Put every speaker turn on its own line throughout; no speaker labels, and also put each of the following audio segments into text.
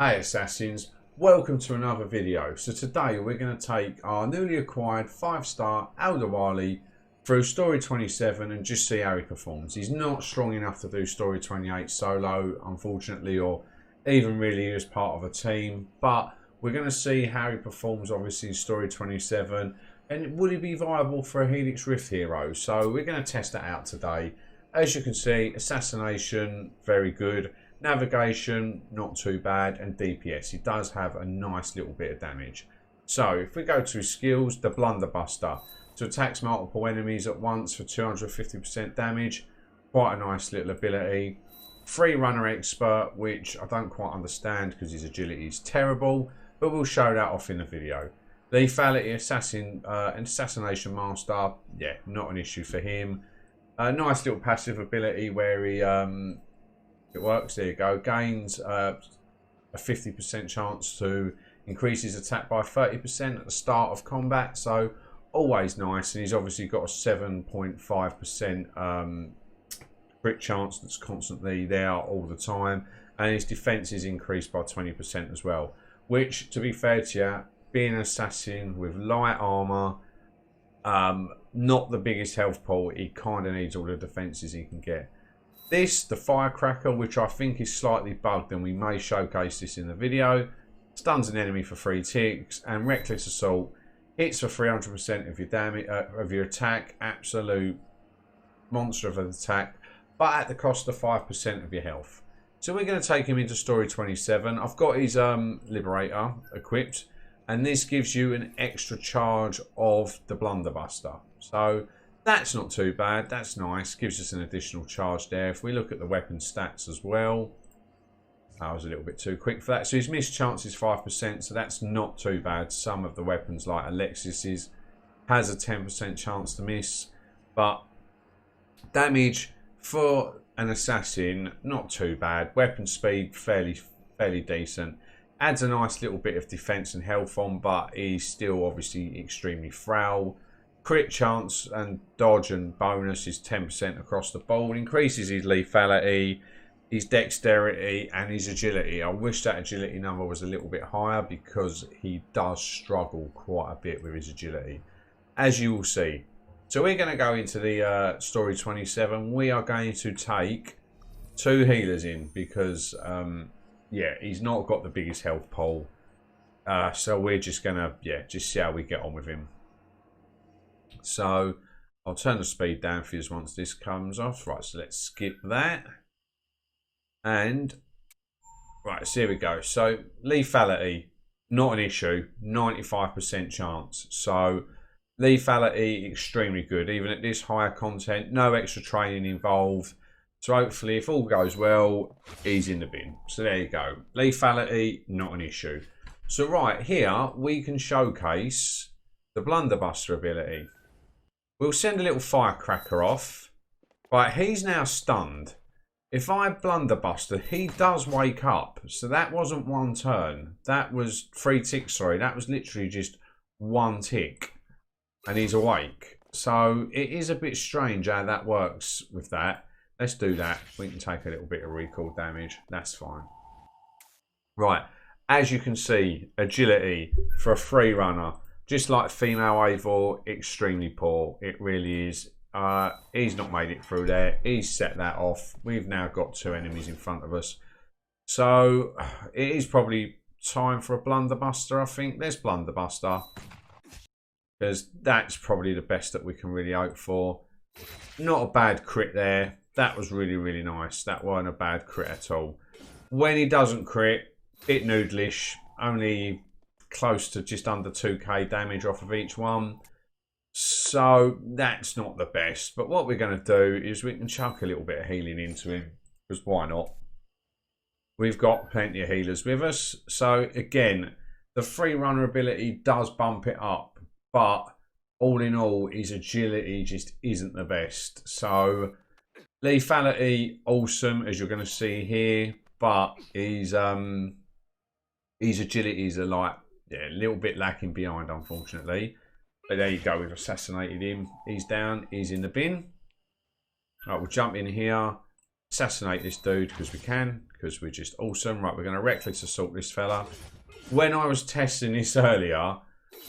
Hey Assassins, welcome to another video. So today we're going to take our newly acquired 5-star Adewale through Story 27 and just see how he performs. He's not strong enough to do Story 28 solo, unfortunately, or even really as part of a team. But we're going to see how he performs obviously in Story 27 and will he be viable for a Helix Rift hero. So we're going to test that out today. As you can see, assassination, very good. Navigation, not too bad, and DPS. He does have a nice little bit of damage. So if we go to his skills, the Blunderbuster. So attacks multiple enemies at once for 250% damage. Quite a nice little ability. Free Runner Expert, which I don't quite understand because his agility is terrible, but we'll show that off in the video. Lethality Assassination Master, yeah, not an issue for him. A nice little passive ability where he it works, there you go. Gains a 50% chance to increase his attack by 30% at the start of combat. So always nice. And he's obviously got a 7.5% crit chance that's constantly there all the time. And his defense is increased by 20% as well. Which, to be fair to you, being an assassin with light armor, not the biggest health pool, he kind of needs all the defenses he can get. This, the Firecracker, which I think is slightly bugged, and we may showcase this in the video, stuns an enemy for 3 ticks, and Reckless Assault hits for 300% of your damage of your attack. Absolute monster of an attack, but at the cost of 5% of your health. So we're going to take him into Story 27. I've got his Liberator equipped, and this gives you an extra charge of the Blunderbuster. So that's not too bad. That's nice. Gives us an additional charge there. If we look at the weapon stats as well, I was a little bit too quick for that. So his miss chance is 5%, so that's not too bad. Some of the weapons like Alexis's has a 10% chance to miss, but damage for an assassin, not too bad. Weapon speed, fairly decent. Adds a nice little bit of defense and health on, but he's still obviously extremely frail. Crit chance and dodge and bonus is 10% across the board. Increases his lethality, his dexterity and his agility. I wish that agility number was a little bit higher because he does struggle quite a bit with his agility, as you will see. So we're going to go into the Story 27. We are going to take 2 healers in because, yeah, he's not got the biggest health pool. So we're just going to, yeah, just see how we get on with him. So I'll turn the speed down for you once this comes off. Right, so let's skip that. And right, so here we go. So lethality, not an issue, 95% chance. So lethality, extremely good. Even at this higher content, no extra training involved. So hopefully, if all goes well, he's in the bin. So there you go. Lethality, not an issue. So right here, we can showcase the Blunderbuster ability. We'll send a little Firecracker off. Right, he's now stunned. If I Blunderbuster, he does wake up. So that wasn't 1 turn. That was 3 ticks, sorry. That was literally just 1 tick. And he's awake. So it is a bit strange how that works with that. Let's do that. We can take a little bit of recall damage. That's fine. Right, as you can see, agility for a free runner. Just like female Eivor, extremely poor. It really is. He's not made it through there. He's set that off. We've now got 2 enemies in front of us. So it is probably time for a Blunderbuster, I think. There's Blunderbuster. Because that's probably the best that we can really hope for. Not a bad crit there. That was really, really nice. That wasn't a bad crit at all. When he doesn't crit, bit noodlish. Only close to just under 2k damage off of each one, so that's not the best. But what we're going to do is we can chuck a little bit of healing into him, because why not? We've got plenty of healers with us. So again, the free runner ability does bump it up, but all in all, his agility just isn't the best. So lethality, awesome, as you're going to see here, but his agilities are like, yeah, a little bit lacking behind, unfortunately. But there you go, we've assassinated him. He's down, he's in the bin. Right, we'll jump in here. assassinate this dude because we can, because we're just awesome. Right, we're going to reckless assault this fella. When I was testing this earlier,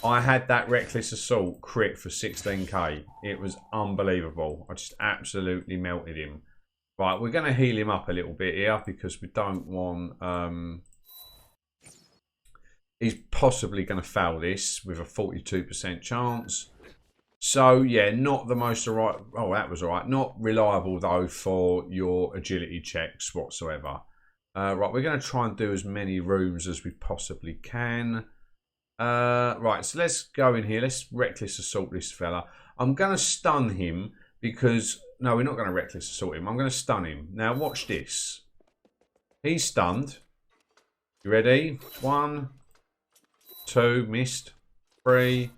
I had that reckless assault crit for 16k. It was unbelievable. I just absolutely melted him. Right, we're going to heal him up a little bit here because we don't want... he's possibly going to fail this with a 42% chance. So, yeah, not the most alright... Oh, that was alright. Not reliable, though, for your agility checks whatsoever. Right, we're going to try and do as many rooms as we possibly can. Right, so let's go in here. Let's reckless assault this fella. I'm going to stun him because... No, we're not going to reckless assault him. I'm going to stun him. Now, watch this. He's stunned. You ready? 1, 2, missed. 3,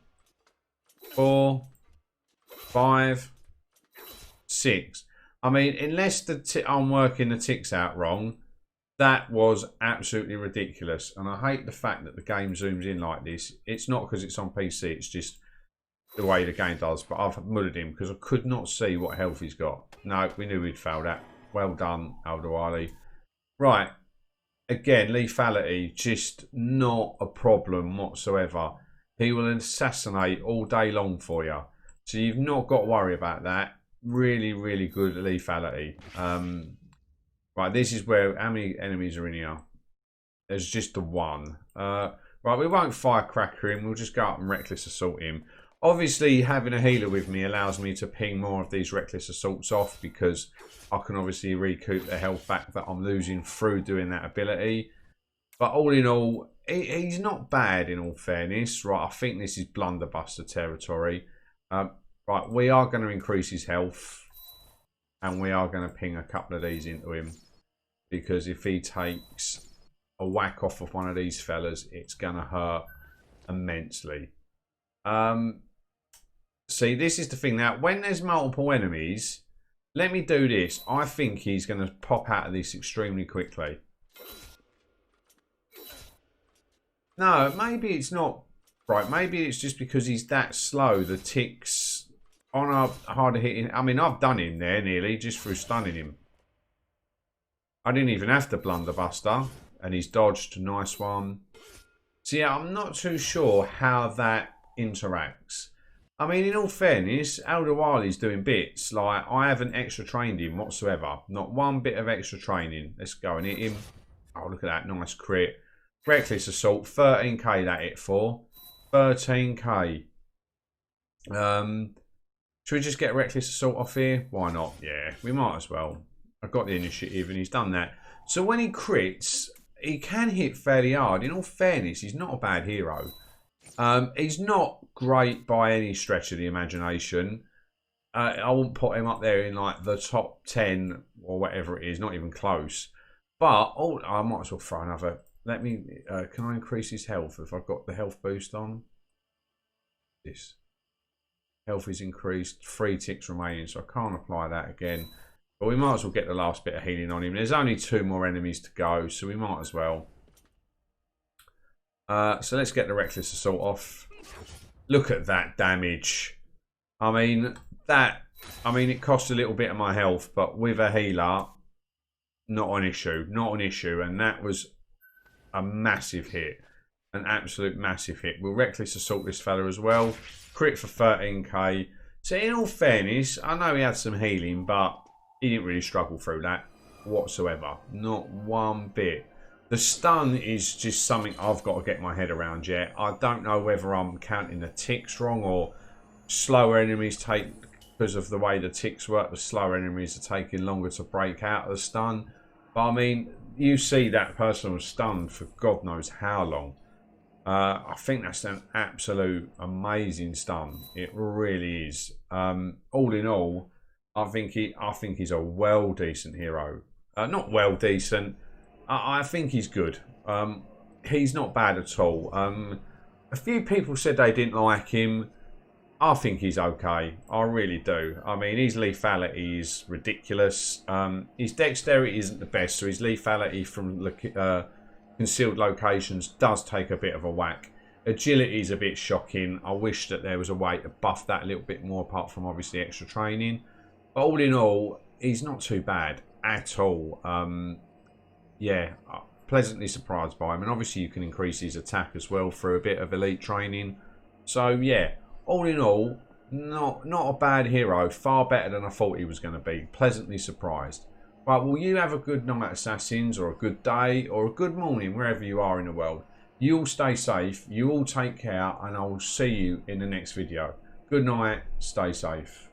4, 5, 6. I mean, unless I'm working the ticks out wrong, that was absolutely ridiculous. And I hate the fact that the game zooms in like this. It's not because it's on PC. It's just the way the game does. But I've muddled him because I could not see what health he's got. No, we knew we'd failed that. Well done, Adewale. Right. Again, lethality, just not a problem whatsoever. He will assassinate all day long for you. So you've not got to worry about that. Really, really good lethality. Right, this is where... How many enemies are in here? There's just the one. Right, we won't firecracker him. We'll just go up and reckless assault him. Obviously, having a healer with me allows me to ping more of these reckless assaults off because I can obviously recoup the health back that I'm losing through doing that ability. But all in all, he's not bad in all fairness. Right, I think this is blunderbuster territory. Right, we are going to increase his health. And we are going to ping a couple of these into him. Because if he takes a whack off of one of these fellas, it's going to hurt immensely. See, this is the thing. Now, when there's multiple enemies, let me do this. I think he's going to pop out of this extremely quickly. No, maybe it's not. Right, maybe it's just because he's that slow. The ticks on a harder hitting. I mean, I've done him there nearly just through stunning him. I didn't even have to blunderbuster. And he's dodged. Nice one. So, yeah, I'm not too sure how that interacts. I mean, in all fairness, Adewale's doing bits. Like, I haven't extra trained him whatsoever. Not one bit of extra training. Let's go and hit him. Oh, look at that. Nice crit. Reckless assault. 13k that hit for. 13k. Should we just get a reckless assault off here? Why not? Yeah, we might as well. I've got the initiative and he's done that. So when he crits, he can hit fairly hard. In all fairness, he's not a bad hero. He's not great by any stretch of the imagination. I won't put him up there in like the top 10 or whatever it is, not even close. But I might as well throw another. Let me. Can I increase his health if I've got the health boost on? This health is increased. 3 ticks remaining, so I can't apply that again. But we might as well get the last bit of healing on him. There's only 2 more enemies to go, so we might as well. So let's get the reckless assault off. Look at that damage. I mean, it cost a little bit of my health, but with a healer, not an issue. Not an issue. And that was a massive hit. An absolute massive hit. We'll reckless assault this fella as well. Crit for 13k. So in all fairness, I know he had some healing, but he didn't really struggle through that whatsoever. Not one bit. The stun is just something I've got to get my head around yet. I don't know whether I'm counting the ticks wrong or slower enemies take, because of the way the ticks work, the slower enemies are taking longer to break out of the stun. But I mean, you see that person was stunned for God knows how long. I think that's an absolute amazing stun. It really is. All in all, I think he's a well decent hero. Not well decent. I think he's good. He's not bad at all. A few people said they didn't like him. I think he's okay. I really do. I mean, his lethality is ridiculous. His dexterity isn't the best, so his lethality from concealed locations does take a bit of a whack. Agility is a bit shocking. I wish that there was a way to buff that a little bit more, apart from obviously extra training. But all in all, he's not too bad. at all. Yeah, pleasantly surprised by him. And obviously you can increase his attack as well through a bit of elite training. So yeah, all in all, not a bad hero. Far better than I thought he was going to be. Pleasantly surprised. Right, well, you have a good night, Assassins, or a good day, or a good morning, wherever you are in the world. You all stay safe, you all take care, and I will see you in the next video. Good night, stay safe.